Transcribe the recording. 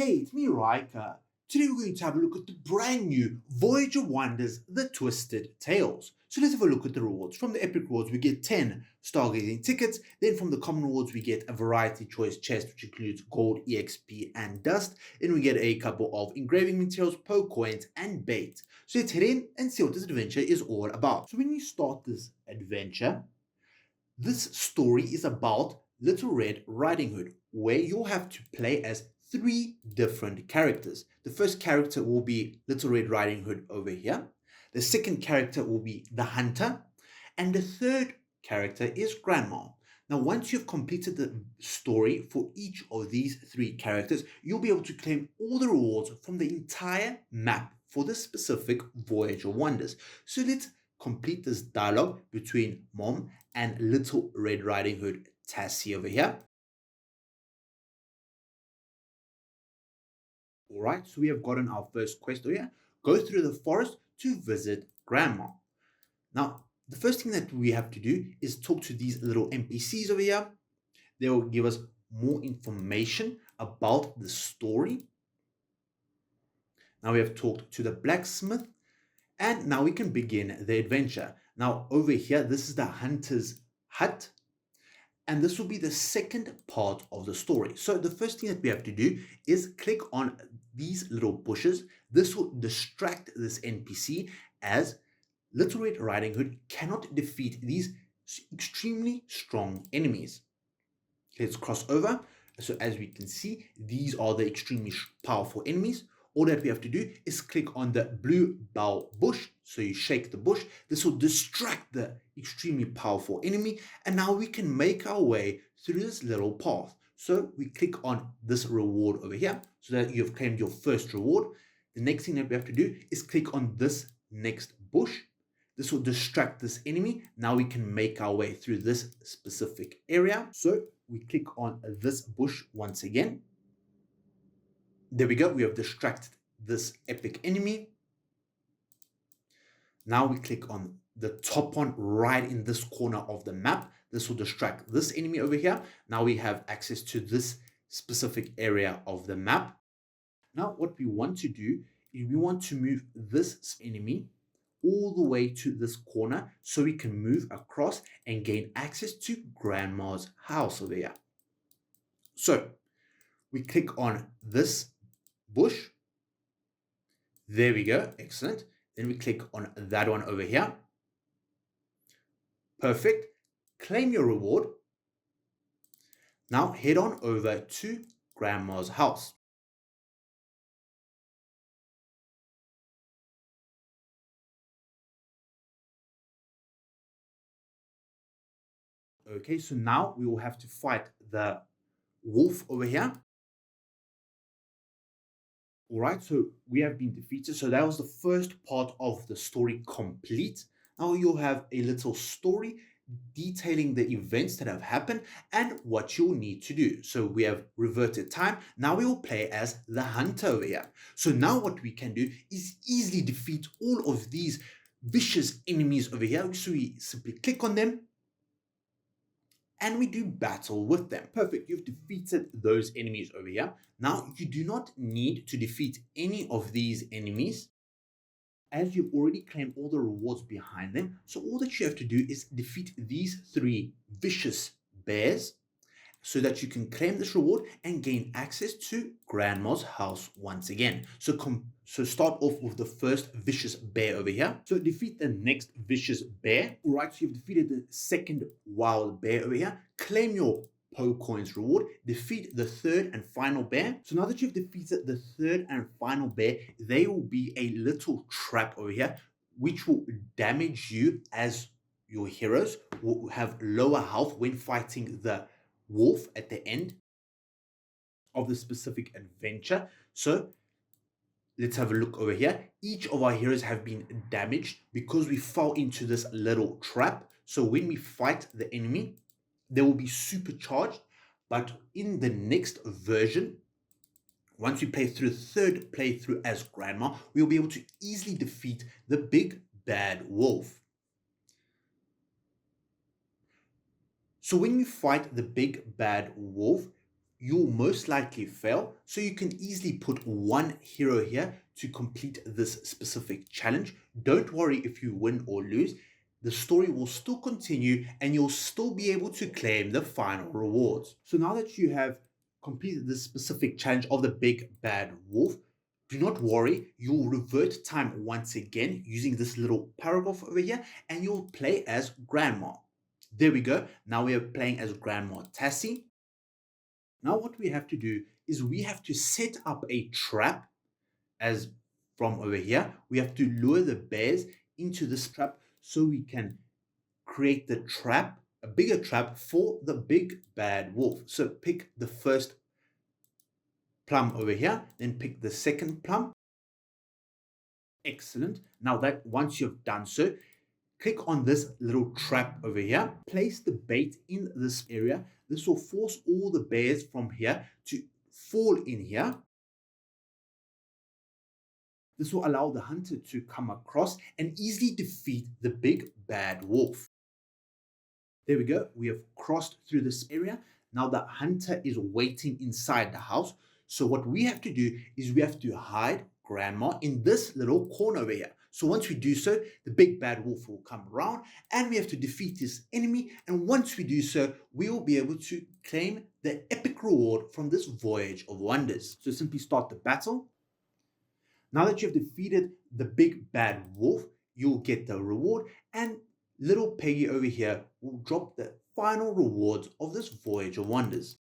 Hey, it's me, Riker. Today we're going to have a look at the brand new Voyage of Wonders, The Twisted Tales. So let's have a look at the rewards. From the epic rewards we get 10 stargazing tickets. Then from the common rewards we get a variety choice chest which includes gold, EXP and dust. Then we get a couple of engraving materials, poke coins and bait. So let's head in and see what this adventure is all about. So when you start this adventure, this story is about Little Red Riding Hood, where you'll have to play as 3 different characters. The first character will be Little Red Riding Hood over here. The second character will be the Hunter. And the third character is Grandma. Now, once you've completed the story for each of these 3 characters, you'll be able to claim all the rewards from the entire map for this specific Voyage of Wonders. So let's complete this dialogue between Mom and Little Red Riding Hood Tasi over here. Alright, so we have gotten our first quest over here. Go through the forest to visit Grandma. Now, the first thing that we have to do is talk to these little NPCs over here. They will give us more information about the story. Now we have talked to the blacksmith. And now we can begin the adventure. Now over here, this is the hunter's hut. And this will be the second part of the story. So the first thing that we have to do is click on these little bushes. This will distract this NPC as Little Red Riding Hood cannot defeat these extremely strong enemies. Let's cross over. So as we can see, these are the extremely powerful enemies. All that we have to do is click on the blue bow bush. So you shake the bush. This will distract the extremely powerful enemy. And now we can make our way through this little path. So we click on this reward over here so that you have claimed your first reward. The next thing that we have to do is click on this next bush. This will distract this enemy. Now we can make our way through this specific area. So we click on this bush once again. There we go, we have distracted this epic enemy. Now we click on the top one right in this corner of the map. This will distract this enemy over here. Now we have access to this specific area of the map. Now what we want to do is we want to move this enemy all the way to this corner so we can move across and gain access to Grandma's house over here. So we click on this bush. There we go. Excellent. Then we click on that one over here. Perfect. Claim your reward. Now head on over to Grandma's house. Okay, so now we will have to fight the wolf over here. Alright, so we have been defeated. So that was the first part of the story complete. Now you'll have a little story detailing the events that have happened and what you'll need to do. So we have reverted time. Now we will play as the hunter over here. So now what we can do is easily defeat all of these vicious enemies over here. So we simply click on them and we do battle with them. Perfect, you've defeated those enemies over here. Now, you do not need to defeat any of these enemies as you've already claimed all the rewards behind them. So all that you have to do is defeat these 3 vicious bears so that you can claim this reward and gain access to Grandma's house once again. So start off with the first vicious bear over here. So defeat the next vicious bear. All right, so you've defeated the second wild bear over here. Claim your Poe coins reward. Defeat the third and final bear. So now that you've defeated the third and final bear, there will be a little trap over here which will damage you as your heroes will have lower health when fighting the wolf at the end of the specific adventure. So let's have a look over here. Each of our heroes have been damaged because we fell into this little trap. So when we fight the enemy, they will be supercharged. But in the next version, once we play through the third playthrough as Grandma, we'll be able to easily defeat the big bad wolf. So when you fight the big bad wolf, you'll most likely fail. So you can easily put one hero here to complete this specific challenge. Don't worry if you win or lose. The story will still continue and you'll still be able to claim the final rewards. So now that you have completed this specific challenge of the big bad wolf, do not worry, you'll revert time once again using this little paragraph over here and you'll play as Grandma. There we go. Now we are playing as Grandma Tasi. Now what we have to do is we have to set up a trap as from over here. We have to lure the bears into this trap so we can create the trap, a bigger trap for the big bad wolf. So pick the first plum over here, then pick the second plum. Excellent. Now that once you've done so, click on this little trap over here. Place the bait in this area. This will force all the bears from here to fall in here. This will allow the hunter to come across and easily defeat the big bad wolf. There we go. We have crossed through this area. Now the hunter is waiting inside the house. So what we have to do is we have to hide Grandma in this little corner over here. So once we do so, the big bad wolf will come around and we have to defeat this enemy. And once we do so, we will be able to claim the epic reward from this Voyage of Wonders. So simply start the battle. Now that you've defeated the big bad wolf, you'll get the reward and little Peggy over here will drop the final rewards of this Voyage of Wonders.